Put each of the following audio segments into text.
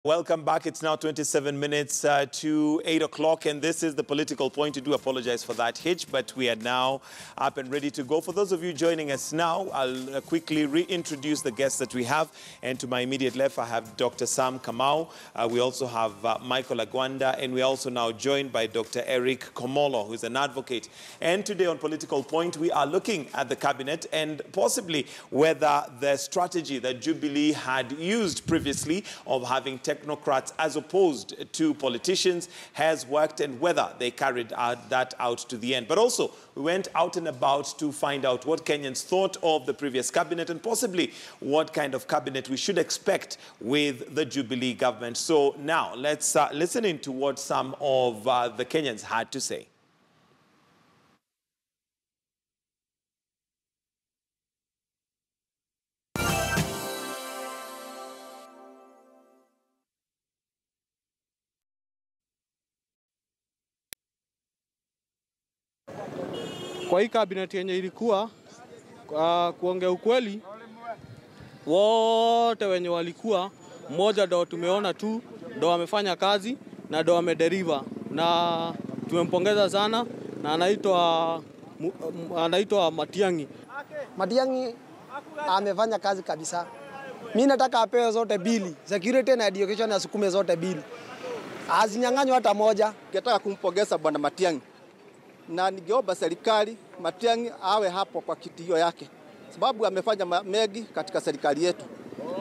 Welcome back. It's now 27 minutes to 8 o'clock, and this is the political point. I do apologize for that hitch, but we are now up and ready to go. For those of you joining us now, I'll quickly reintroduce the guests that we have. And to my immediate left, I have Dr. Sam Kamau. We also have Michael Agwanda, and we're also now joined by Dr. Eric Komolo, who's an advocate. And today on Political Point, we are looking at the cabinet and possibly whether the strategy that Jubilee had used previously of having technocrats as opposed to politicians has worked, and whether they carried that out to the end. But also, we went out and about to find out what Kenyans thought of the previous cabinet and possibly what kind of cabinet we should expect with the Jubilee government. So now, let's listen in to what some of the Kenyans had to say. Kwa hii cabinet yenye ilikuwa, kuongea ukweli, wote wenye walikuwa, mmoja ndo tumeona tu, ndo wamefanya kazi na ndo wamederiva. Na tumempongeza sana na anaitwa Matiang'i. Matiang'i amefanya kazi kabisa. Mimi nataka apewe zote bili, security na education asukume zote bili. Azinyang'anywe hata moja. Ningetaka kumpongeza bwana Matiang'i. Na ningeomba serikali Matiang'i awe hapo kwa kitio yake, sababu amefanya mengi katika serikali yetu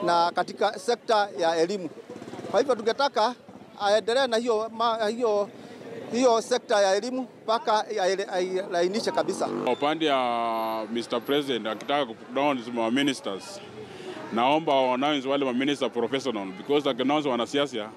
na katika sekta ya elimu. Kwa hivyo tungetaka aendelee na hiyo sekta ya elimu mpaka ainishe kabisa. Upande ya Mr. President akitaka kudown ma ministers, naomba wanaanzi wale ma minister professional, because akinaanza wanasiasa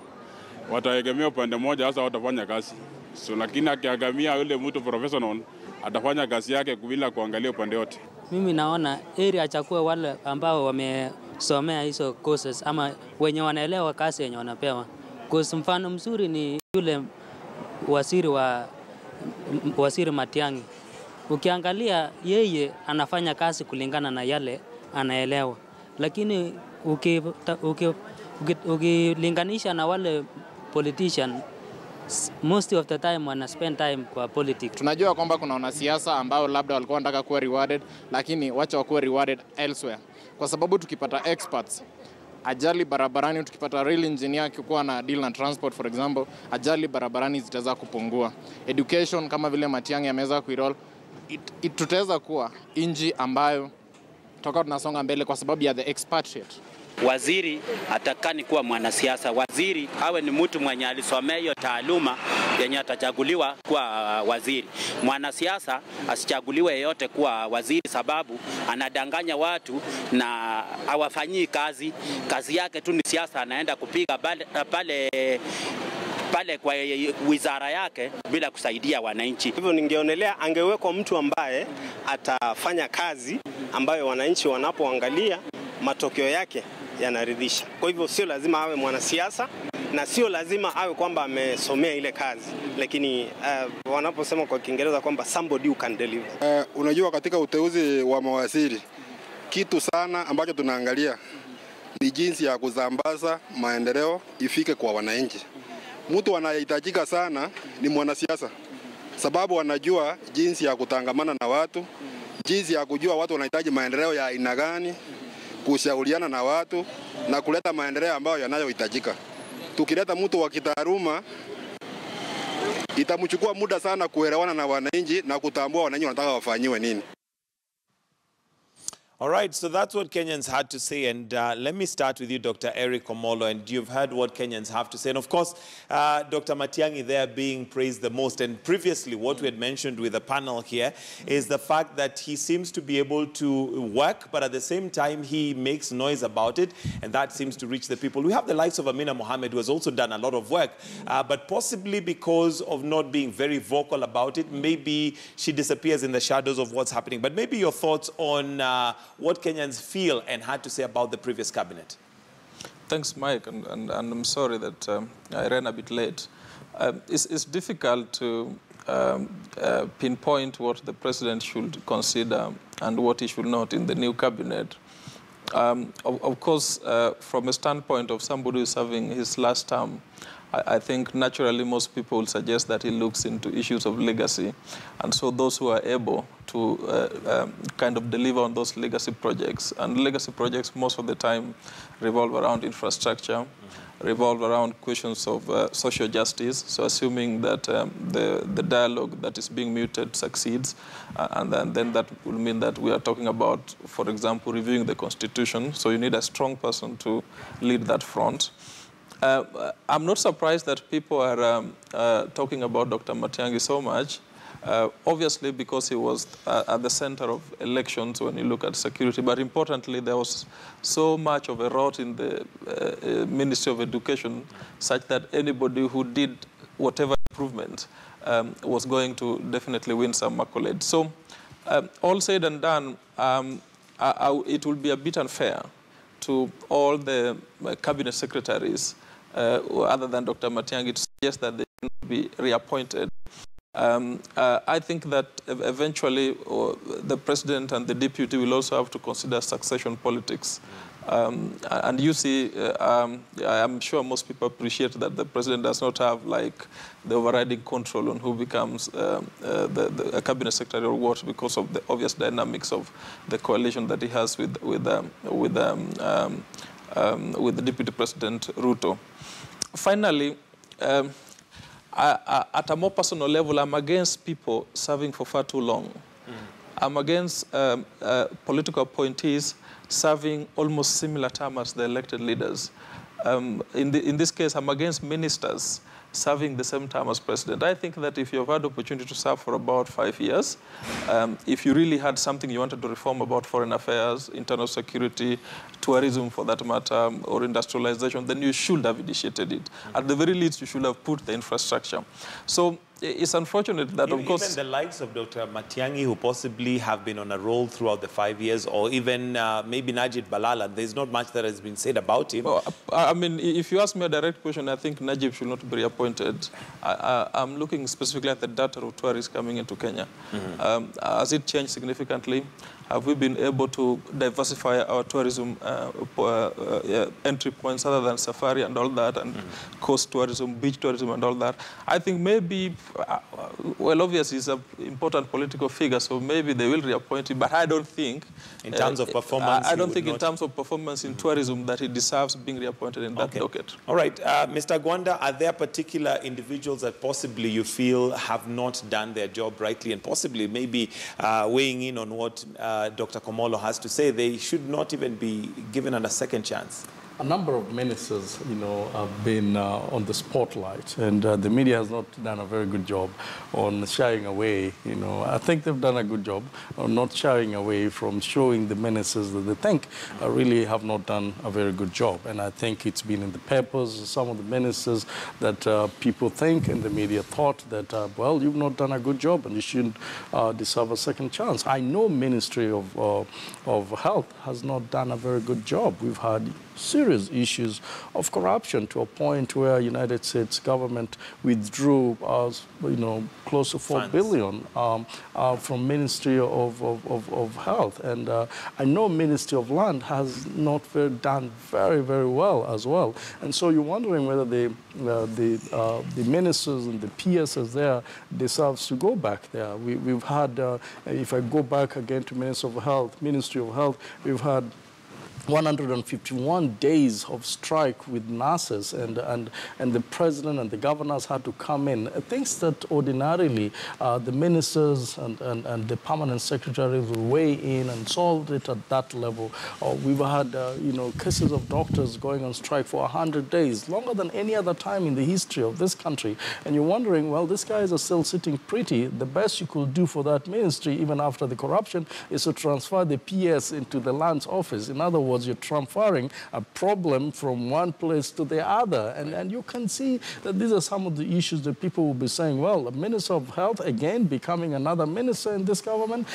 wataegemea upande mmoja, hasa watafanya kazi. So lakini akiagamia yule mtu professional atafanya kazi yake bila kuangalia upande wote. Mimi naona area achakue wale ambao wamesomea hizo courses ama wenye wanaelewa kazi yenye wanapewa. Kwa mfano mzuri ni yule waziri Matiang'i. Ukiangalia yeye anafanya kazi kulingana na yale anaelewa. Lakini ukilinganisha na wale politician, most of the time wana spend time kwa politics. Tunajua kwamba kuna wanasiasa ambao labda walikuwa wanataka kuwa rewarded, lakini wacha wakuwe rewarded elsewhere. Kwa sababu tukipata experts, ajali barabarani, tukipata real engineer akikuwa na deal na transport for example, ajali barabarani zitaweza kupungua. Education kama vile Matiang'i ameweza kuiroll, tutaweza kuwa inji ambayo tutakuwa tunasonga mbele kwa sababu ya the expatriate. Waziri atakani kuwa mwanasiasa. Waziri awe ni mtu mwenye alisomea hiyo taaluma yenye atachaguliwa kuwa waziri. Mwanasiasa asichaguliwe yeyote kuwa waziri, sababu anadanganya watu na hawafanyii kazi. Kazi yake tu ni siasa, anaenda kupiga pale kwa wizara yake bila kusaidia wananchi. Hivyo ningeonelea angewekwa mtu ambaye atafanya kazi ambayo wananchi wanapoangalia matokeo yake yanaridhisha. Kwa hivyo sio lazima awe mwanasiasa na sio lazima awe kwamba amesomea ile kazi, lakini wanaposema kwa Kiingereza kwamba somebody who can deliver. Unajua katika uteuzi wa mawaziri, kitu sana ambacho tunaangalia ni jinsi ya kusambaza maendeleo ifike kwa wananchi. Mtu anayehitajika sana ni mwanasiasa, sababu anajua jinsi ya kutangamana na watu, jinsi ya kujua watu wanahitaji maendeleo ya aina gani, kushauriana na watu na kuleta maendeleo ambayo yanayohitajika. Tukileta mtu wa kitaaluma, itamchukua muda sana kuelewana na wananchi na kutambua wananchi wanataka wafanyiwe nini. All right, so that's what Kenyans had to say. And let me start with you, Dr. Eric Komolo. And you've heard what Kenyans have to say. And of course, Dr. Matiang'i there being praised the most. And previously, what we had mentioned with the panel here is the fact that he seems to be able to work, but at the same time, he makes noise about it. And that seems to reach the people. We have the likes of Amina Mohammed, who has also done a lot of work. But possibly because of not being very vocal about it, maybe she disappears in the shadows of what's happening. But maybe your thoughts on what Kenyans feel and had to say about the previous cabinet. Thanks, Mike, and I'm sorry that I ran a bit late. It's difficult to pinpoint what the president should consider and what he should not in the new cabinet. Of course, from a standpoint of somebody who's serving his last term, I think naturally most people will suggest that he looks into issues of legacy. And so those who are able to kind of deliver on those legacy projects, and legacy projects most of the time revolve around infrastructure, revolve around questions of social justice. So assuming that the dialogue that is being muted succeeds, and then that will mean that we are talking about, for example, reviewing the Constitution. So you need a strong person to lead that front. I'm not surprised that people are talking about Dr. Matiang'i so much, obviously because he was at the center of elections when you look at security. But importantly, there was so much of a rot in the Ministry of Education such that anybody who did whatever improvement was going to definitely win some accolades. So all said and done, it will be a bit unfair to all the cabinet secretaries other than Dr. Matiang'i to suggest that they should be reappointed. I think that eventually the president and the deputy will also have to consider succession politics. And you see, I'm sure most people appreciate that the president does not have like the overriding control on who becomes a cabinet secretary or what, because of the obvious dynamics of the coalition that he has with the deputy president Ruto. Finally, at a more personal level, I'm against people serving for far too long. I'm against political appointees serving almost similar term as the elected leaders. In this case, I'm against ministers serving the same term as president. I think that if you've had the opportunity to serve for about 5 years, if you really had something you wanted to reform about foreign affairs, internal security, tourism for that matter, or industrialization, then you should have initiated it. At the very least, you should have put the infrastructure. So it's unfortunate that, of course... Even the likes of Dr. Matiang'i, who possibly have been on a roll throughout the 5 years, or even maybe Najib Balala, there's not much that has been said about him. Well, I mean, if you ask me a direct question, I think Najib should not be reappointed. I'm looking specifically at the data of tourists coming into Kenya. Has it changed significantly? Have we been able to diversify our tourism entry points other than safari and all that, and coast tourism, beach tourism and all that? I think maybe, well, obviously he's an important political figure, so maybe they will reappoint him, but I don't think... In terms of performance, I don't think in terms of performance in tourism that he deserves being reappointed in that docket. All right. Mr. Gwanda, are there particular individuals that possibly you feel have not done their job rightly, and possibly maybe weighing in on what Dr. Komolo has to say, they should not even be given a second chance? A number of ministers, have been on the spotlight, and the media has not done a very good job on shying away. I think they've done a good job on not shying away from showing the ministers that they think really have not done a very good job. And I think it's been in the papers, some of the ministers that people think and the media thought that, well, you've not done a good job and you shouldn't deserve a second chance. I know Ministry of Health has not done a very good job. We've had serious issues of corruption to a point where United States government withdrew, close to $4 billion from Ministry of Health. And I know Ministry of Land has not done very, very well as well. And so you're wondering whether the ministers and the PSs there deserves to go back there. We've had, if I go back again to Ministry of Health, we've had 151 days of strike with nurses, and the president and the governors had to come in. Things that ordinarily the ministers and the permanent secretaries will weigh in and solve it at that level. We've had cases of doctors going on strike for 100 days, longer than any other time in the history of this country. And you're wondering, well, these guys are still sitting pretty. The best you could do for that ministry, even after the corruption, is to transfer the PS into the Lands Office. In other words, you're transferring a problem from one place to the other. And you can see that these are some of the issues that people will be saying, well, a Minister of Health, again, becoming another minister in this government,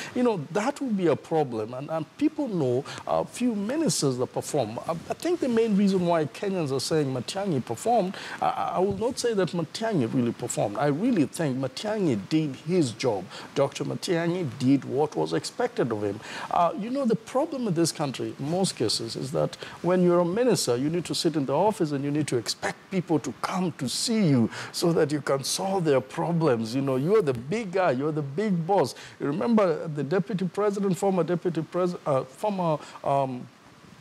that will be a problem. And people know a few ministers that perform. I think the main reason why Kenyans are saying Matiang'i performed, I will not say that Matiang'i really performed. I really think Matiang'i did his job. Dr. Matiang'i did what was expected of him. The problem in this country, in most cases, prejudices is that when you're a minister, you need to sit in the office and you need to expect people to come to see you so that you can solve their problems. You know, you're the big guy, you're the big boss. You remember the deputy president, former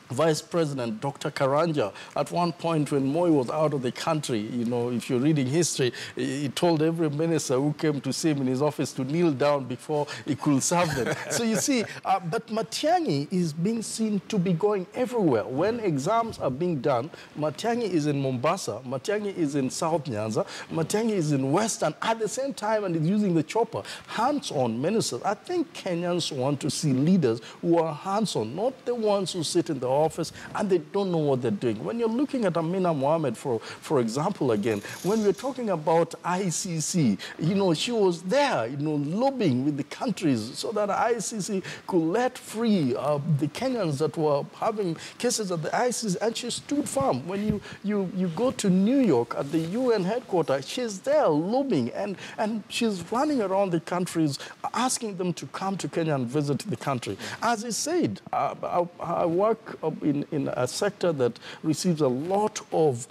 Vice President Dr. Karanja, at one point when Moi was out of the country, you know, if you're reading history, he told every minister who came to see him in his office to kneel down before he could serve them. So you see, but Matiang'i is being seen to be going everywhere. When exams are being done, Matiang'i is in Mombasa, Matiang'i is in South Nyanza, Matiang'i is in Western at the same time and is using the chopper. Hands-on ministers. I think Kenyans want to see leaders who are hands-on, not the ones who sit in the office and they don't know what they're doing. When you're looking at Amina Mohammed, for example, again, when we're talking about ICC, you know, she was there, you know, lobbying with the countries so that ICC could let free the Kenyans that were having cases at the ICC, and she stood firm. When you go to New York at the UN headquarters, she's there lobbying, and she's running around the countries asking them to come to Kenya and visit the country. As he said, I work in a sector that receives a lot of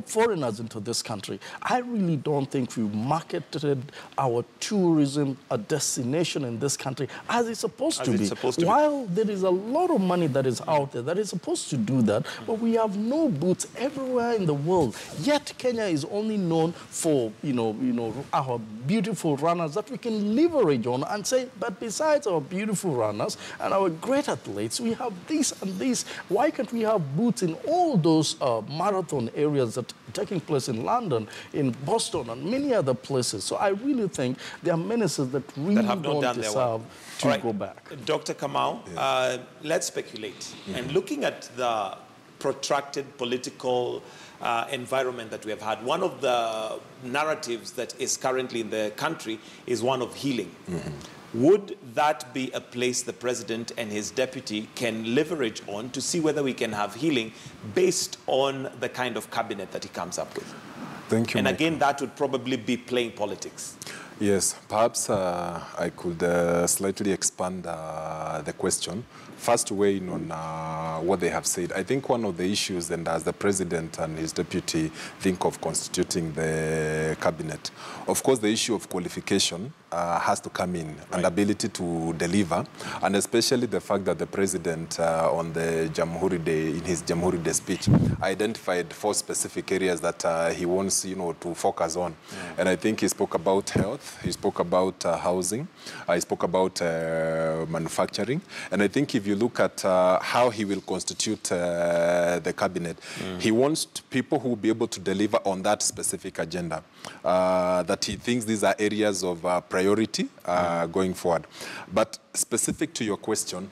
foreigners into this country. I really don't think we've marketed our tourism, a destination in this country, as it's supposed to be. While there is a lot of money that is out there that is supposed to do that, but we have no boots everywhere in the world. Yet Kenya is only known for, you know, our beautiful runners that we can leverage on and say, but besides our beautiful runners and our great athletes, we have this and this. Why can't we have boots in all those marathon areas that are taking place in London, in Boston, and many other places? So I really think there are ministers that really don't deserve to go back. Dr. Kamau, let's speculate. And looking at the protracted political environment that we have had, one of the narratives that is currently in the country is one of healing. Would that be a place the president and his deputy can leverage on to see whether we can have healing based on the kind of cabinet that he comes up with? Thank you. And again, that would probably be playing politics. Yes, perhaps I could slightly expand the question. First, weigh in on what they have said. I think one of the issues, and as the president and his deputy think of constituting the cabinet, of course, the issue of qualification has to come in, and ability to deliver, and especially the fact that the president on the Jamhuri Day, in his Jamhuri Day speech, identified 4 specific areas that he wants, you know, to focus on. And I think he spoke about health, he spoke about housing, he spoke about manufacturing, and I think if you look at how he will constitute the cabinet, he wants people who will be able to deliver on that specific agenda, that he thinks these are areas of priority going forward. But specific to your question,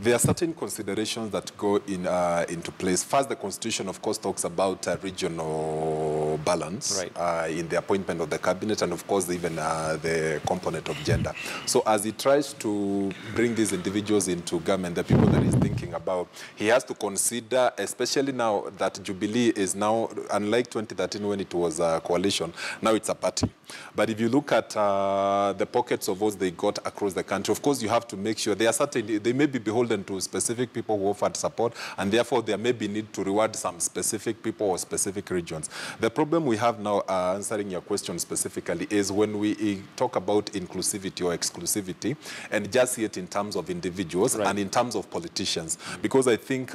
there are certain considerations that go into place. First, the Constitution, of course, talks about regional balance in the appointment of the cabinet, and, of course, even the component of gender. So as he tries to bring these individuals into government, the people that he's thinking about, he has to consider, especially now that Jubilee is now, unlike 2013 when it was a coalition, now it's a party. But if you look at the pockets of votes they got across the country, of course, you have to make sure they are certain, they may be beholden to specific people who offered support, and therefore there may be need to reward some specific people or specific regions. The problem we have now, answering your question specifically, is when we talk about inclusivity or exclusivity, and just see it in terms of individuals and in terms of politicians. Because I think,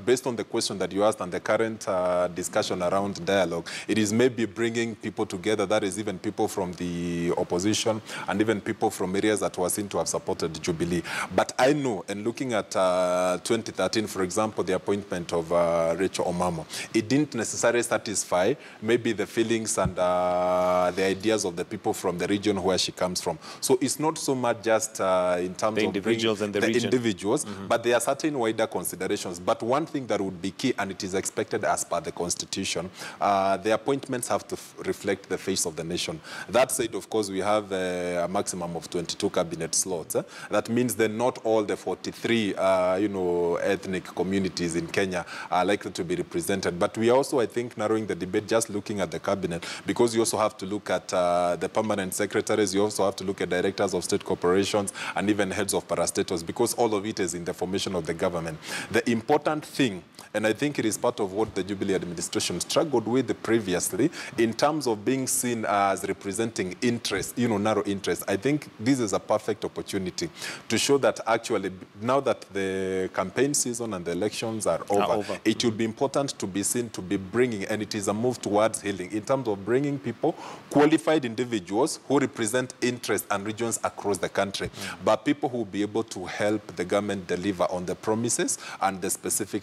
based on the question that you asked and the current discussion around dialogue, it is maybe bringing people together, that is even people from the opposition and even people from areas that were seen to have supported Jubilee. But I know, and looking at 2013, for example, the appointment of Rachel Omamo, it didn't necessarily satisfy maybe the feelings and the ideas of the people from the region where she comes from. So it's not so much just in terms of individuals and the region. Individuals, but there are certain wider considerations. But one thing that would be key, and it is expected as per the Constitution, the appointments have to reflect the face of the nation. That said, of course, we have a maximum of 22 cabinet slots. That means that not all the 43 three, ethnic communities in Kenya are likely to be represented. But we are also, I think, narrowing the debate just looking at the cabinet, because you also have to look at the permanent secretaries, you also have to look at directors of state corporations and even heads of parastatals, because all of it is in the formation of the government. The important thing, and I think it is part of what the Jubilee administration struggled with previously, in terms of being seen as representing interest, narrow interest. I think this is a perfect opportunity to show that actually, now that the campaign season and the elections are over, it will be important to be seen to be bringing, and it is a move towards healing, in terms of bringing people, qualified individuals who represent interests and regions across the country, but people who will be able to help the government deliver on the promises and the specific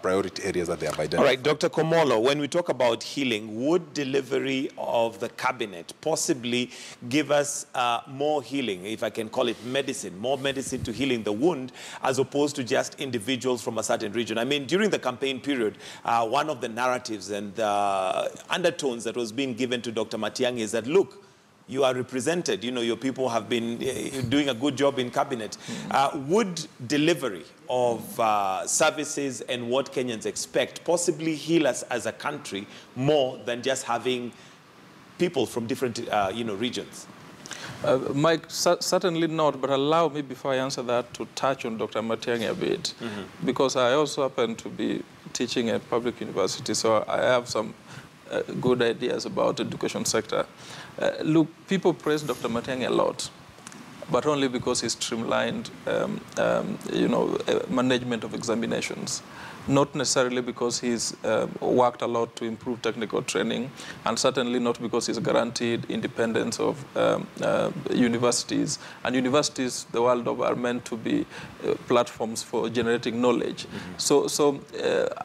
priority areas that they have identified. All right, Dr. Komolo, when we talk about healing, would delivery of the cabinet possibly give us more healing, if I can call it medicine, more medicine to healing the wound, as opposed to just individuals from a certain region? I mean, during the campaign period, one of the narratives and undertones that was being given to Dr. Matiang'i is that, look, you are represented, your people have been doing a good job in cabinet. Would delivery of services and what Kenyans expect possibly heal us as a country more than just having people from different regions? Mike, certainly not, but allow me, before I answer that, to touch on Dr. Matiang'i a bit, because I also happen to be teaching at public university, so I have some good ideas about the education sector. Look, people praise Dr. Matiang'i a lot, but only because he streamlined, management of examinations. Not necessarily because he's worked a lot to improve technical training, and certainly not because he's guaranteed independence of universities. And universities the world over are meant to be platforms for generating knowledge. So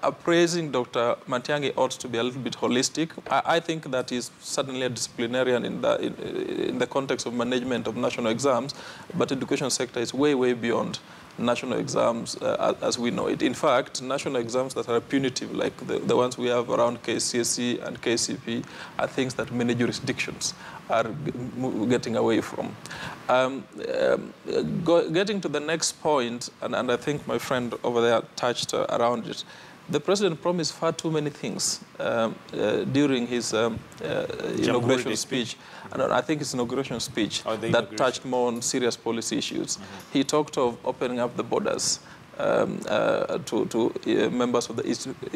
appraising Dr. Matiang'i ought to be a little bit holistic. I think that he's certainly a disciplinarian in the context of management of national exams, but education sector is way, way beyond national exams as we know it. In fact, national exams that are punitive, like the ones we have around KCSE and KCP, are things that many jurisdictions are getting away from. Getting to the next point, and I think my friend over there touched around it, the president promised far too many things during his inauguration speech. And I think his inauguration speech that touched more on serious policy issues. He talked of opening up the borders to members of the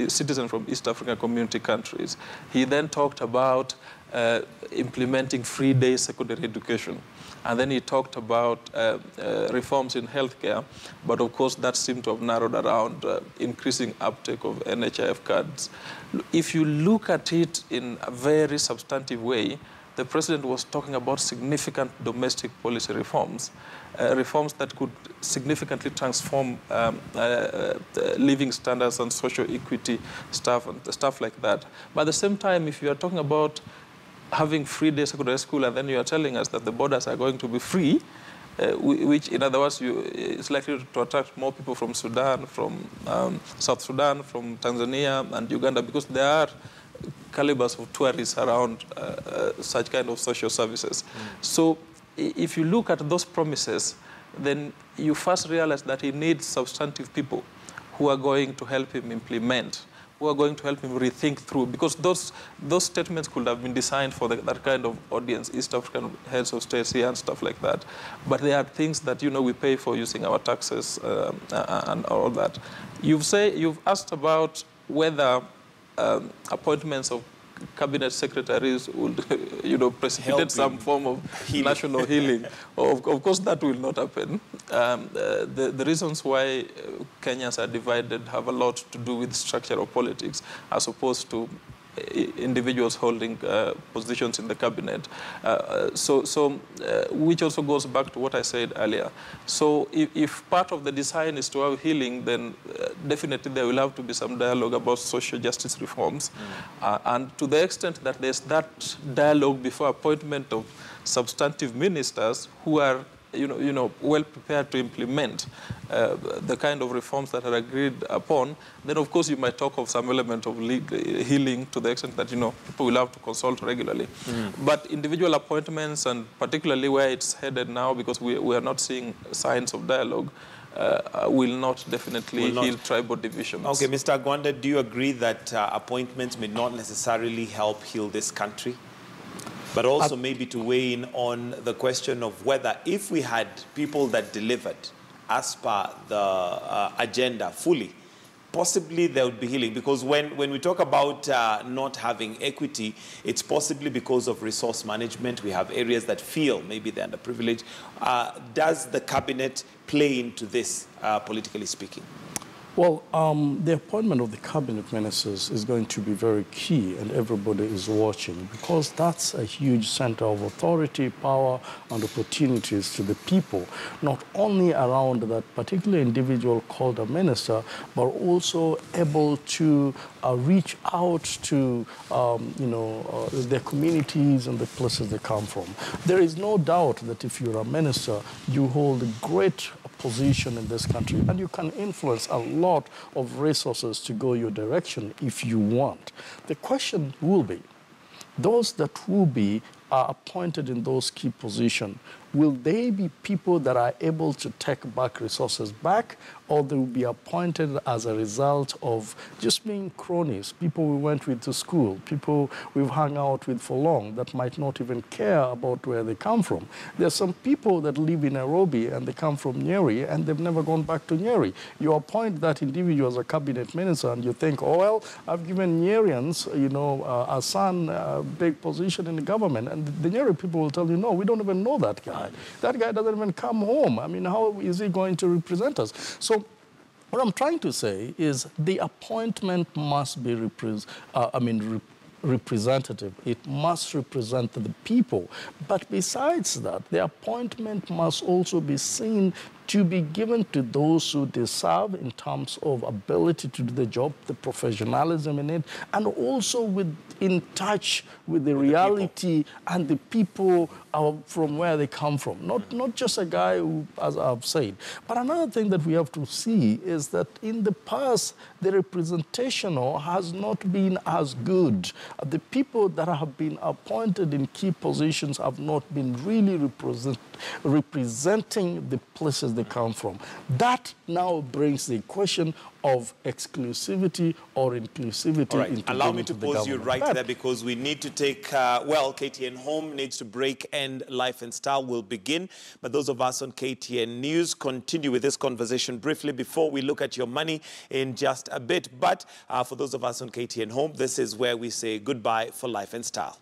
citizens from East African community countries. He then talked about implementing free-day secondary education. And then he talked about reforms in healthcare, but of course that seemed to have narrowed around increasing uptake of NHIF cards. If you look at it in a very substantive way, the president was talking about significant domestic policy reforms, reforms that could significantly transform living standards and social equity stuff like that. But at the same time, if you are talking about having free-day secondary school, and then you are telling us that the borders are going to be free, which, in other words, it's likely to attract more people from Sudan, from South Sudan, from Tanzania and Uganda, because there are calibers of tourists around such kind of social services. So if you look at those promises, then you first realize that he needs substantive people who are going to help him implement, who are going to help him rethink through, because those statements could have been designed for that kind of audience, East African heads of states here and stuff like that. But they are things that, we pay for using our taxes and all that. You've asked about whether appointments of cabinet secretaries would, precipitate some form of national healing. Of course, that will not happen. The reasons why Kenyans are divided have a lot to do with structural politics, as opposed to individuals holding positions in the cabinet. Which also goes back to what I said earlier. So if part of the design is to have healing, then definitely there will have to be some dialogue about social justice reforms. And to the extent that there's that dialogue before appointment of substantive ministers who are well prepared to implement the kind of reforms that are agreed upon, then of course you might talk of some element of healing to the extent that people will have to consult regularly. But individual appointments, and particularly where it's headed now, because we are not seeing signs of dialogue, will not definitely heal tribal divisions. Okay, Mr. Agwanda, do you agree that appointments may not necessarily help heal this country? But also maybe to weigh in on the question of whether if we had people that delivered as per the agenda fully, possibly there would be healing. Because when we talk about not having equity, it's possibly because of resource management. We have areas that feel maybe they're underprivileged. Does the cabinet play into this, politically speaking? Well, the appointment of the cabinet ministers is going to be very key, and everybody is watching, because that's a huge center of authority, power, and opportunities to the people, not only around that particular individual called a minister, but also able to reach out to, their communities and the places they come from. There is no doubt that if you're a minister, you hold a great position in this country, and you can influence a lot of resources to go your direction if you want. The question will be, those that will be appointed in those key positions, will they be people that are able to take back resources back, or they will be appointed as a result of just being cronies, people we went with to school, people we've hung out with for long that might not even care about where they come from? There's some people that live in Nairobi and they come from Nyeri and they've never gone back to Nyeri. You appoint that individual as a cabinet minister and you think, oh, well, I've given Nyerians, a son, a big position in the government. And the Nyeri people will tell you, no, we don't even know that guy. That guy doesn't even come home. I mean, how is he going to represent us? So what I'm trying to say is the appointment must be representative. It must represent the people. But besides that, the appointment must also be seen to be given to those who deserve in terms of ability to do the job, the professionalism in it, and also in touch with the reality and the people from where they come from. Not just a guy who, as I've said. But another thing that we have to see is that in the past, the representation has not been as good. The people that have been appointed in key positions have not been really representing the places they come from. That now brings the question of exclusivity or inclusivity. All right, into allow me to the pause you government. right there, because we need to take, KTN Home needs to break and Life and Style will begin. But those of us on KTN News continue with this conversation briefly before we look at your money in just a bit. But for those of us on KTN Home, this is where we say goodbye for Life and Style.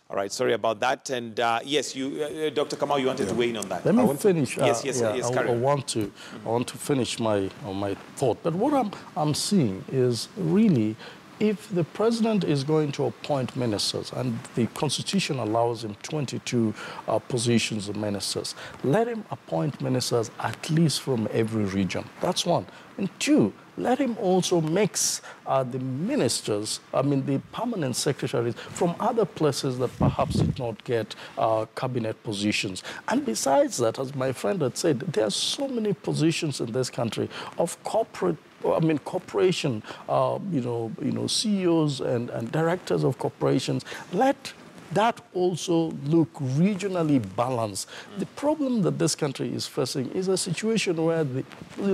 All right, sorry about that. And yes, you, Dr. Kamau, you wanted to weigh in on that. Let me finish. Yes, I want to finish my thought. But what I'm seeing is really, if the president is going to appoint ministers, and the Constitution allows him 22 positions of ministers, let him appoint ministers at least from every region. That's one. And two, let him also mix the ministers, the permanent secretaries from other places that perhaps did not get cabinet positions. And besides that, as my friend had said, there are so many positions in this country of corporate corporation, CEOs and directors of corporations. Let that also look regionally balanced. The problem that this country is facing is a situation where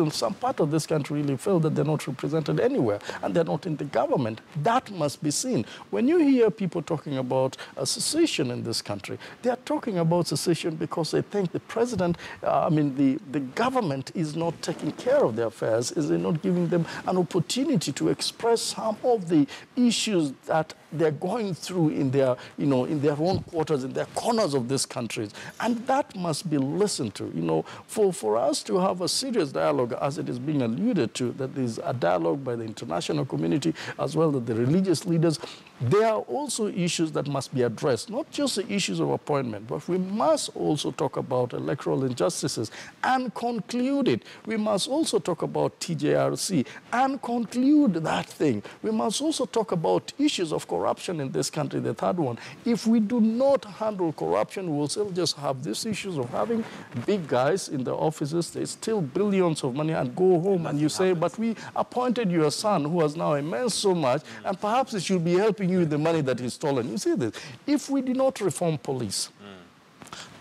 some part of this country really feel that they're not represented anywhere and they're not in the government. That must be seen. When you hear people talking about a secession in this country, they are talking about secession because they think the president, the government is not taking care of their affairs, is they not giving them an opportunity to express some of the issues that they're going through in their, in their own quarters, in their corners of this country. And that must be listened to. For us to have a serious dialogue, as it is being alluded to, that there's a dialogue by the international community as well as the religious leaders, there are also issues that must be addressed, not just the issues of appointment, but we must also talk about electoral injustices and conclude it. We must also talk about TJRC and conclude that thing. We must also talk about issues of corruption in this country, the third one. If we do not handle corruption, we'll still just have these issues of having big guys in the offices, there's still billions of money, and go home and you say, but we appointed your son who has now immense so much, and perhaps it should be helping you with the money that he's stolen. You see this. If we did not reform police,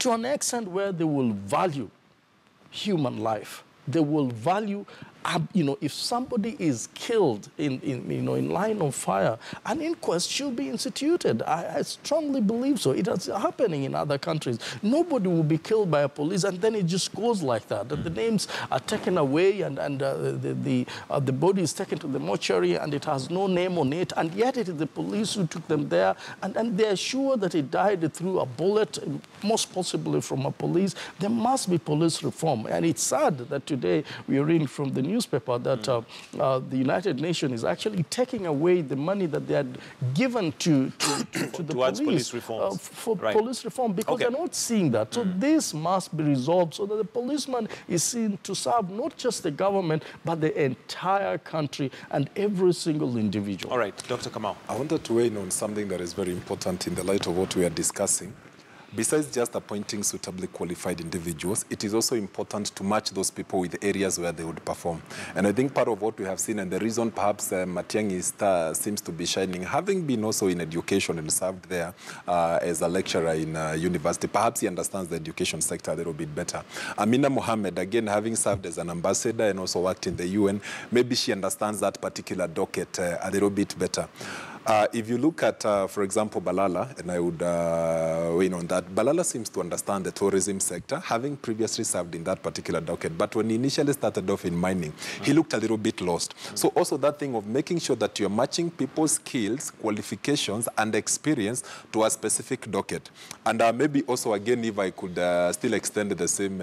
to an extent where they will value human life. They will value, if somebody is killed in line of fire, an inquest should be instituted. I strongly believe so. It is happening in other countries. Nobody will be killed by a police, and then it just goes like that. The names are taken away, and the body is taken to the mortuary, and it has no name on it, and yet it is the police who took them there, and they are sure that it died through a bullet, most possibly from a police. There must be police reform, and it's sad that today we are reading from the newspaper that the United Nations is actually taking away the money that they had given to the police reform. For police reform, because they're not seeing that. So this must be resolved so that the policeman is seen to serve not just the government, but the entire country and every single individual. All right, Dr. Kamau. I wanted to weigh in on something that is very important in the light of what we are discussing. Besides just appointing suitably qualified individuals, it is also important to match those people with areas where they would perform. And I think part of what we have seen, and the reason perhaps Matiang'i seems to be shining, having been also in education and served there as a lecturer in university, perhaps he understands the education sector a little bit better. Amina Mohammed, again, having served as an ambassador and also worked in the UN, maybe she understands that particular docket a little bit better. If you look at, for example, Balala, and I would weigh in on that, Balala seems to understand the tourism sector, having previously served in that particular docket. But when he initially started off in mining, he looked a little bit lost. So also that thing of making sure that you're matching people's skills, qualifications, and experience to a specific docket. And maybe also, again, if I could still extend the same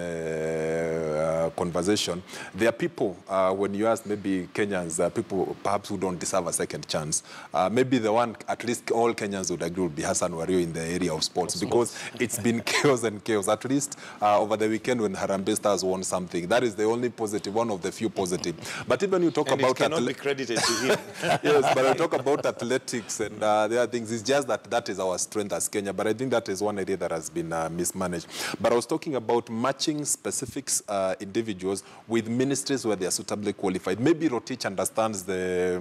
conversation, there are people, when you ask maybe Kenyans, people perhaps who don't deserve a second chance. Maybe the one at least all Kenyans would agree would be Hassan Wario in the area of sports, because it's been chaos and chaos. At least over the weekend when Harambee Stars won something, that is the only positive, one of the few positive. But even you talk about... it cannot be credited to him. Yes, but I talk about athletics and the other things. It's just that that is our strength as Kenya. But I think that is one area that has been mismanaged. But I was talking about matching specific individuals with ministries where they are suitably qualified. Maybe Rotich understands the,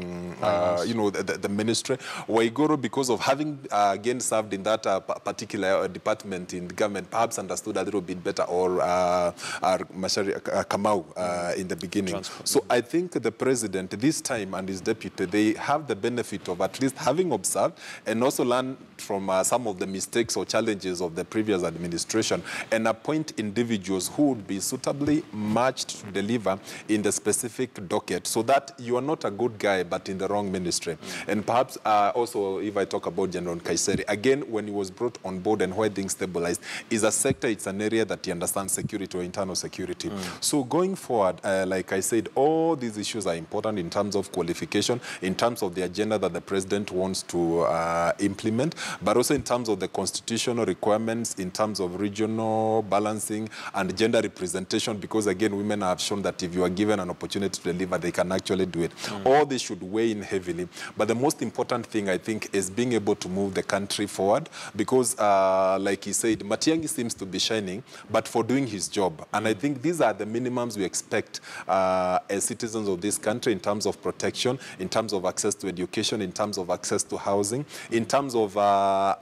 the ministry. Waigoro, because of having again served in that particular department in the government, perhaps understood a little bit better, or Kamau in the beginning. So I think the president this time and his deputy, they have the benefit of at least having observed and also learned from some of the mistakes or challenges of the previous administration, and appoint individuals who would be suitably matched to deliver in the specific docket, so that you are not a good guy but in the wrong ministry. And perhaps also, if I talk about General Kaiseri, again, when he was brought on board and why things stabilized, is a sector, it's an area that he understands security or internal security. So going forward, like I said, all these issues are important in terms of qualification, in terms of the agenda that the president wants to implement, but also in terms of the constitutional requirements, in terms of regional balancing and gender representation, because again, women have shown that if you are given an opportunity to deliver, they can actually do it. All this should weigh in heavily. But the most important thing, I think, is being able to move the country forward, because like he said, Matiang'i seems to be shining, but for doing his job. And I think these are the minimums we expect as citizens of this country, in terms of protection, in terms of access to education, in terms of access to housing, in terms of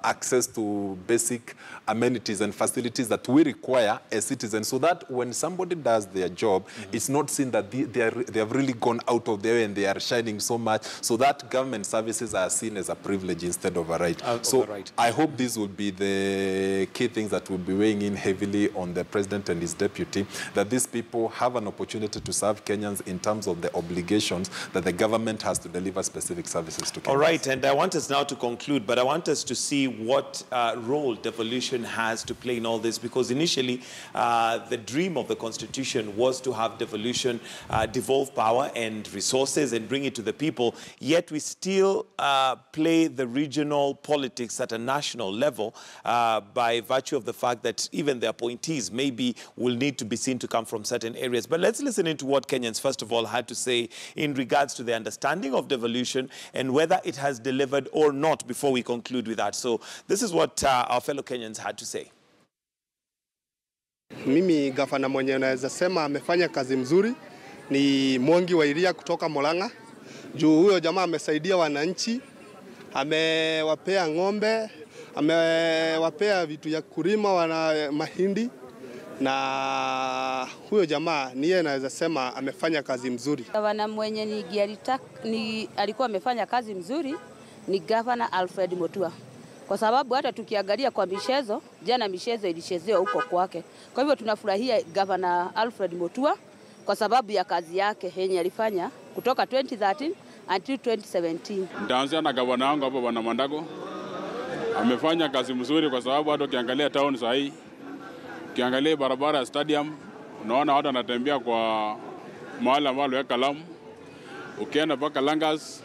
access to basic amenities and facilities that we require as citizens, so that when somebody does their job, it's not seen that they have really gone out of their way and they are shining so much, so that government services are seen as a privilege instead of a right. I hope these will be the key things that will be weighing in heavily on the president and his deputy, that these people have an opportunity to serve Kenyans in terms of the obligations that the government has to deliver specific services to Kenyans. All right, and I want us now to conclude, but I want us to see what role devolution has to play in all this, because initially the dream of the Constitution was to have devolution devolve power and resources and bring it to the people, yet we still play the regional politics at a national level by virtue of the fact that even the appointees maybe will need to be seen to come from certain areas. But let's listen into what Kenyans, first of all, had to say in regards to their understanding of devolution and whether it has delivered or not before we conclude with that. So this is what our fellow Kenyans had to say. Mimi gavana mwenye naweza sema amefanya kazi mzuri ni Mwangi wa Iria kutoka Murang'a. Juu huyo jamaa amesaidia wananchi, amewapea ng'ombe, Amewapea vitu ya kulima, wana mahindi, na huyo jamaa niye naweza sema amefanya kazi mzuri. Gavana mwenye alikuwa amefanya kazi mzuri ni Gavana Alfred Mutua. Kwa sababu hata tukiangalia kwa michezo, jana michezo ilichezewa huko kwake. Kwa hivyo tunafurahia Gavana Alfred Mutua kwa sababu ya kazi yake yenye alifanya kutoka 2013 until 2017. Nitaanzia na gavana wangu hapo Bwana Mandago. Amefanya kazi mzuri kwa sababu hata ukiangalia town saa hii, ukiangalia barabara ya stadium, unaona watu wanatembea kwa mahali ambao weka lamu. Ukienda mpaka Langas,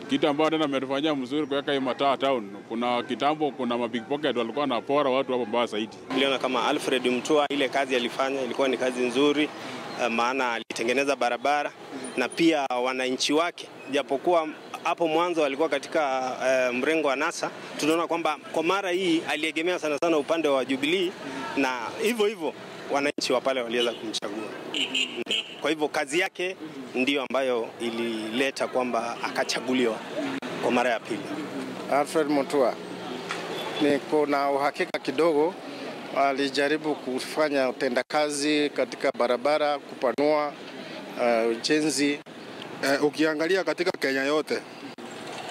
kitu ambacho tena ametufanyia mzuri kuweka hii mataa town. Kuna kitambo kuna mapickpocket walikuwa wanapora watu hapo mbaya zaidi. Niliona kama Alfred Mutua ile kazi alifanya ilikuwa ni kazi nzuri, maana alitengeneza barabara na pia wananchi wake, japokuwa hapo mwanzo walikuwa katika mrengo wa NASA, tunaona kwamba kwa mara hii aliegemea sana sana upande wa Jubilee, na hivyo wananchi wa pale waliweza kumchagua. Kwa hivyo kazi yake ndio ambayo ilileta kwamba akachaguliwa kwa mara ya pili. Alfred Mutua, niko na uhakika kidogo alijaribu kufanya utendakazi katika barabara, kupanua ujenzi. Ukiangalia katika Kenya yote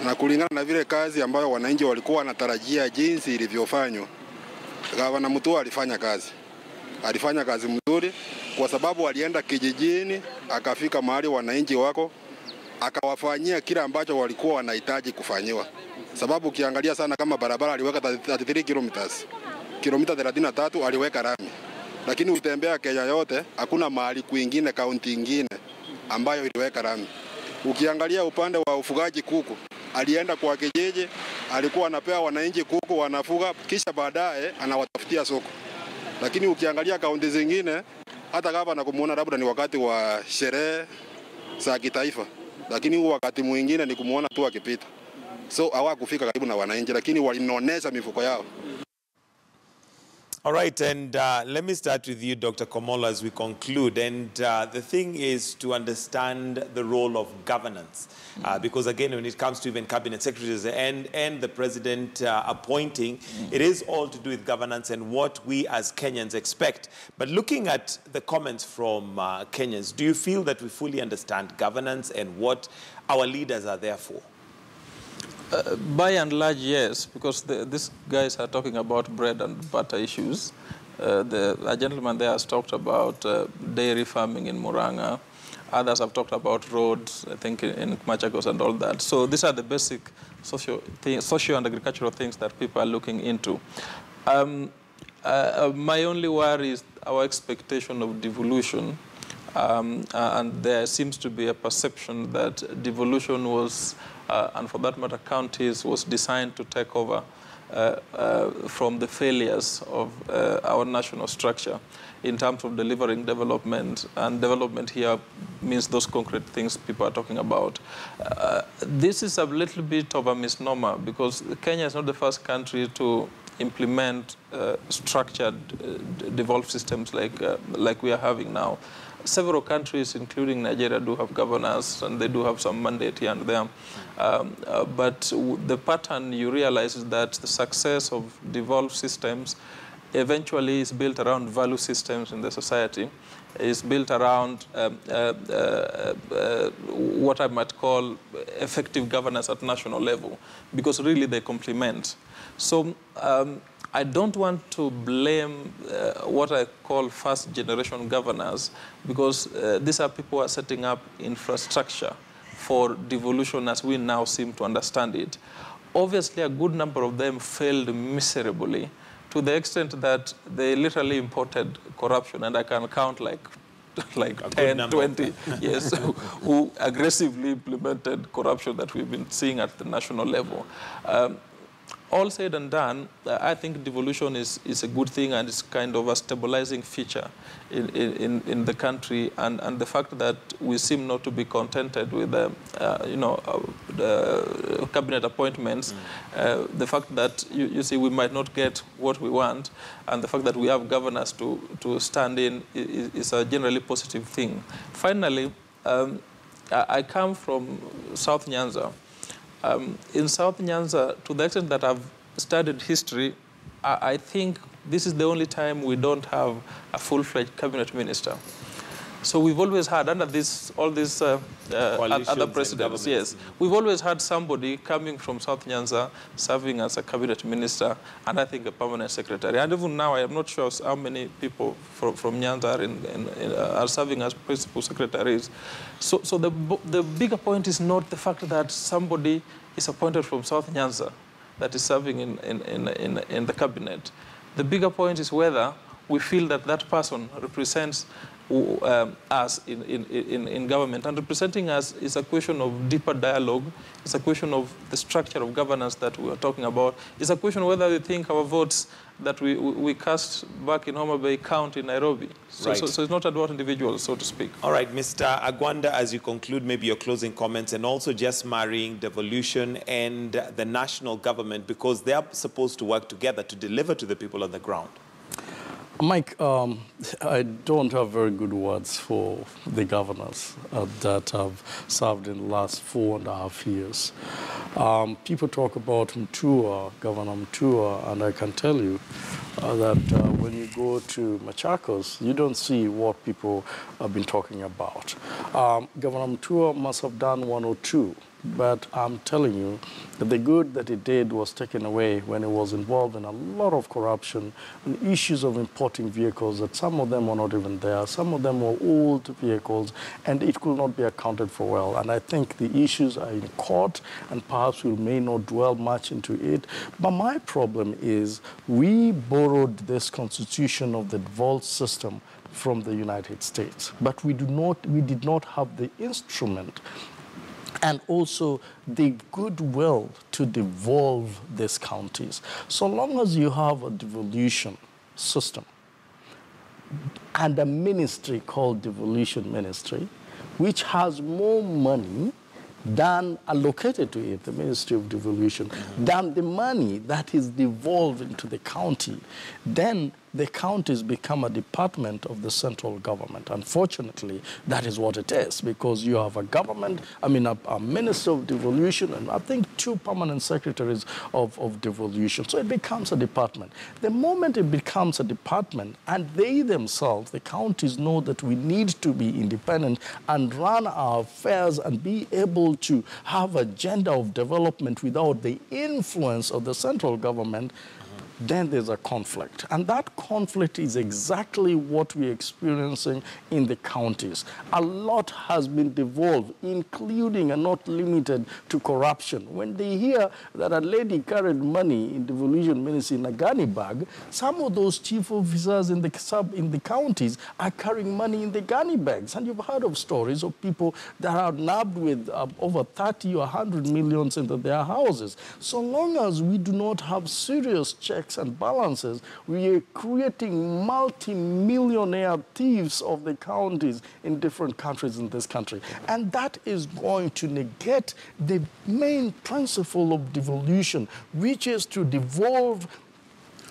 na kulingana na vile kazi ambayo wananchi walikuwa wanatarajia jinsi ilivyofanywa, Gavana Mutua alifanya kazi mzuri kwa sababu alienda kijijini, akafika mahali wananchi wako, akawafanyia kila ambacho walikuwa wanahitaji kufanyiwa. Sababu ukiangalia sana kama barabara aliweka 33 kilometers, kilomita 33 aliweka rami. Lakini utembea Kenya yote hakuna mahali kwingine kaunti ingine ambayo iliweka rami. Ukiangalia upande wa ufugaji kuku, alienda kwa kijiji, alikuwa anapewa wananchi kuku wanafuga, kisha baadaye anawatafutia soko. Lakini ukiangalia kaunti zingine, hata kama nakumuona labda ni wakati wa sherehe za kitaifa, lakini huo wakati mwingine ni kumuona tu akipita. So hawakufika karibu na wananchi, lakini walinonesha mifuko yao. All right, and let me start with you, Dr. Komolo, as we conclude. And the thing is to understand the role of governance. Because again, when it comes to even cabinet secretaries and the president appointing, it is all to do with governance and what we as Kenyans expect. But looking at the comments from Kenyans, do you feel that we fully understand governance and what our leaders are there for? By and large, yes, because these guys are talking about bread and butter issues. A gentleman there has talked about dairy farming in Murang'a. Others have talked about roads, I think, in Machakos and all that. So these are the basic socio and agricultural things that people are looking into. My only worry is our expectation of devolution. And there seems to be a perception that devolution was, and for that matter counties, was designed to take over from the failures of our national structure in terms of delivering development. And development here means those concrete things people are talking about. This is a little bit of a misnomer because Kenya is not the first country to implement structured devolved systems like we are having now. Several countries, including Nigeria, do have governors, and they do have some mandate here and there. But the pattern you realize is that the success of devolved systems eventually is built around value systems in the society, is built around what I might call effective governance at national level, because really they complement. So I don't want to blame what I call first-generation governors, because these are people who are setting up infrastructure for devolution as we now seem to understand it. Obviously, a good number of them failed miserably to the extent that they literally imported corruption, and I can count like 10, 20, yes, who aggressively implemented corruption that we've been seeing at the national level. All said and done, I think devolution is a good thing, and it's kind of a stabilizing feature in the country. And the fact that we seem not to be contented with the cabinet appointments, the fact that you see we might not get what we want, and the fact that we have governors to stand in is a generally positive thing. Finally, I come from South Nyanza. In South Nyanza, to the extent that I've studied history, I think this is the only time we don't have a full-fledged cabinet minister. So we've always had, under all these other presidents, yes, we've always had somebody coming from South Nyanza serving as a cabinet minister and I think a permanent secretary. And even now, I am not sure how many people from Nyanza are serving as principal secretaries. So the bigger point is not the fact that somebody is appointed from South Nyanza that is serving in the cabinet. The bigger point is whether we feel that that person represents us in government. And representing us is a question of deeper dialogue. It's a question of the structure of governance that we are talking about. It's a question of whether we think our votes that we cast back in Homa Bay count in Nairobi. So it's not about individuals, so to speak. All right, Mr. Agwanda, as you conclude, maybe your closing comments, and also just marrying devolution and the national government, because they are supposed to work together to deliver to the people on the ground. Mike, I don't have very good words for the governors that have served in the last 4.5 years. People talk about Mutua, Governor Mutua, and I can tell you that when you go to Machakos, you don't see what people have been talking about. Governor Mutua must have done 1 or 2. But I'm telling you that the good that he did was taken away when he was involved in a lot of corruption and issues of importing vehicles that some of them were not even there. Some of them were old vehicles, and it could not be accounted for well. And I think the issues are in court, and perhaps we may not dwell much into it. But my problem is we borrowed this constitution of the devolved system from the United States, but we did not have the instrument and also the goodwill to devolve these counties. So long as you have a devolution system and a ministry called Devolution Ministry, which has more money than allocated to it, the Ministry of Devolution, than the money that is devolved into the county, then the counties become a department of the central government. Unfortunately, that is what it is, because you have a government, a minister of devolution, and I think 2 permanent secretaries of devolution. So it becomes a department. The moment it becomes a department, and they themselves, the counties, know that we need to be independent and run our affairs and be able to have an agenda of development without the influence of the central government, then there's a conflict. And that conflict is exactly what we're experiencing in the counties. A lot has been devolved, including and not limited to corruption. When they hear that a lady carried money in devolution ministry in a gunny bag, some of those chief officers in the counties are carrying money in the gunny bags. And you've heard of stories of people that are nabbed with over 30 or 100 millions into their houses. So long as we do not have serious checks and balances, we are creating multi-millionaire thieves of the counties in different countries in this country. And that is going to negate the main principle of devolution, which is to devolve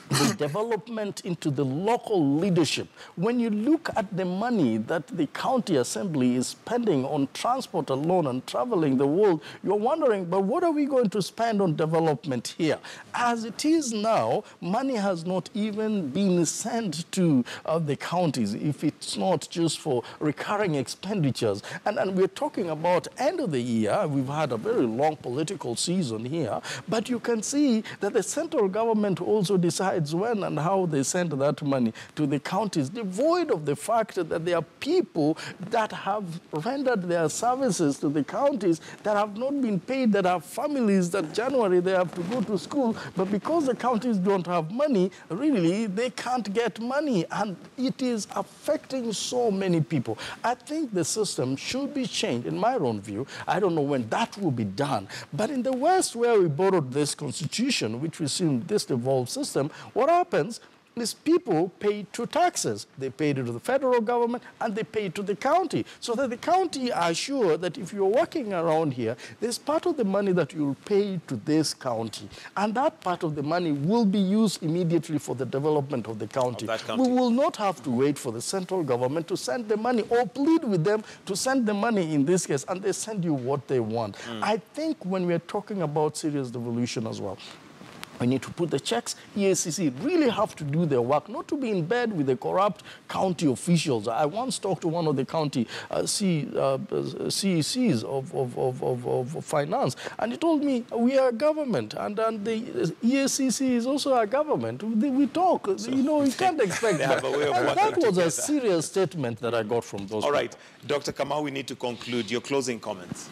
the development into the local leadership. When you look at the money that the county assembly is spending on transport alone and traveling the world, you're wondering, but what are we going to spend on development here? As it is now, money has not even been sent to the counties, if it's not just for recurring expenditures. And we're talking about end of the year. We've had a very long political season here, but you can see that the central government also decides when and how they send that money to the counties, devoid of the fact that there are people that have rendered their services to the counties that have not been paid, that have families that January they have to go to school, but because the counties don't have money, really, they can't get money, and it is affecting so many people. I think the system should be changed, in my own view. I don't know when that will be done, but in the West, where we borrowed this constitution, which we see in this devolved system, what happens is people pay 2 taxes. They pay it to the federal government and they pay it to the county. So that the county are sure that if you're working around here, there's part of the money that you'll pay to this county. And that part of the money will be used immediately for the development of the county. We will not have to wait for the central government to send the money or plead with them to send the money in this case, and they send you what they want. I think when we're talking about serious devolution as well, We need to put the checks. EACC really have to do their work, not to be in bed with the corrupt county officials. I once talked to one of the county CECs of finance, and he told me, we are a government, and the EACC is also a government. We talk, you can't expect that. That was a serious statement that I got from those All right, Dr. Kamau, we need to conclude. Your closing comments.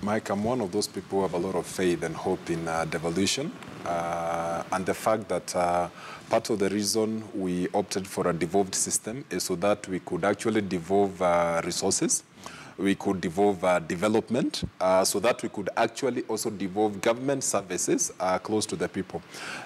Mike, I'm one of those people who have a lot of faith and hope in devolution. And the fact that part of the reason we opted for a devolved system is so that we could actually devolve resources. We could devolve development so that we could actually also devolve government services close to the people.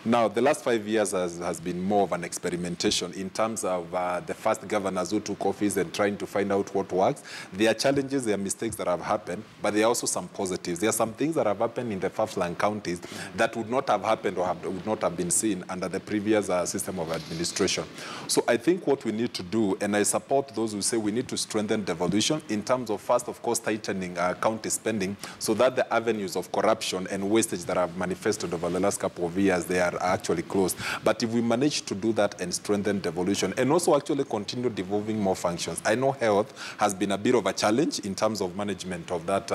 Now, the last 5 years has been more of an experimentation in terms of the first governors who took office and trying to find out what works. There are challenges, there are mistakes that have happened, but there are also some positives. There are some things that have happened in the far-flung counties that would not have happened or would not have been seen under the previous system of administration. So I think what we need to do, and I support those who say we need to strengthen devolution in terms of first, of course, tightening county spending so that the avenues of corruption and wastage that have manifested over the last couple of years, they are actually closed. But if we manage to do that and strengthen devolution and also actually continue devolving more functions, I know health has been a bit of a challenge in terms of management of that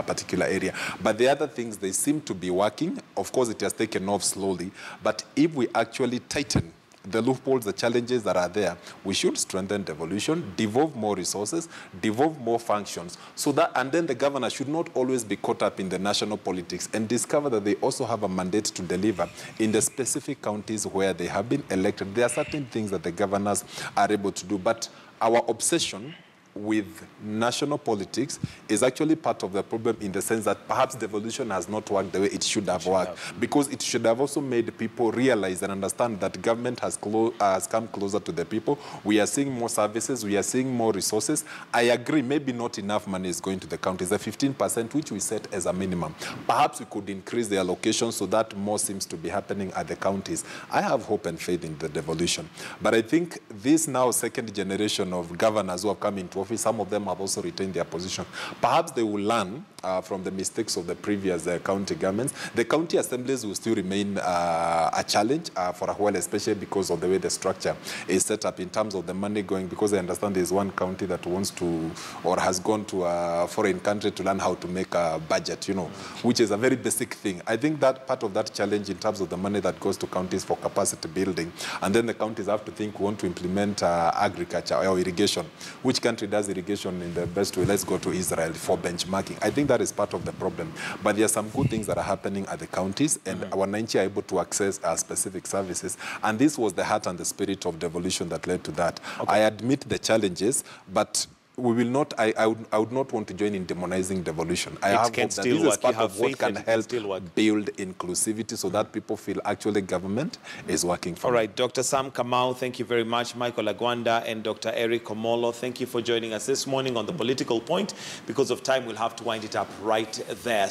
particular area. But the other things, they seem to be working. Of course, it has taken off slowly. But if we actually tighten the loopholes, the challenges that are there, we should strengthen devolution, devolve more resources, devolve more functions, so that, and then the governor should not always be caught up in the national politics and discover that they also have a mandate to deliver in the specific counties where they have been elected. There are certain things that the governors are able to do, but our obsession with national politics is actually part of the problem in the sense that perhaps devolution has not worked the way it should have worked, because it should have also made people realize and understand that government has come closer to the people. We are seeing more services, we are seeing more resources. I agree, maybe not enough money is going to the counties, the 15% which we set as a minimum. Perhaps we could increase the allocation so that more seems to be happening at the counties. I have hope and faith in the devolution. But I think this now second generation of governors who have come into office, some of them have also retained their position. Perhaps they will learn from the mistakes of the previous county governments. The county assemblies will still remain a challenge for a while, especially because of the way the structure is set up in terms of the money going, because I understand there's one county that wants to, or has gone to a foreign country to learn how to make a budget, which is a very basic thing. I think that part of that challenge in terms of the money that goes to counties for capacity building, and then the counties have to think, we want to implement agriculture or irrigation. Which country does irrigation in the best way? Let's go to Israel for benchmarking. I think that is part of the problem. But there are some good things that are happening at the counties, and our Wananchi are able to access specific services. And this was the heart and the spirit of devolution that led to that. Okay. I admit the challenges, but we will not, I would not want to join in demonizing devolution. I have hope that this is part of what can help build inclusivity so that people feel actually government is working for them. All right, Dr. Sam Kamau, thank you very much. Michael Agwanda and Dr. Eric Omolo, thank you for joining us this morning on The Political Point. Because of time, we'll have to wind it up right there.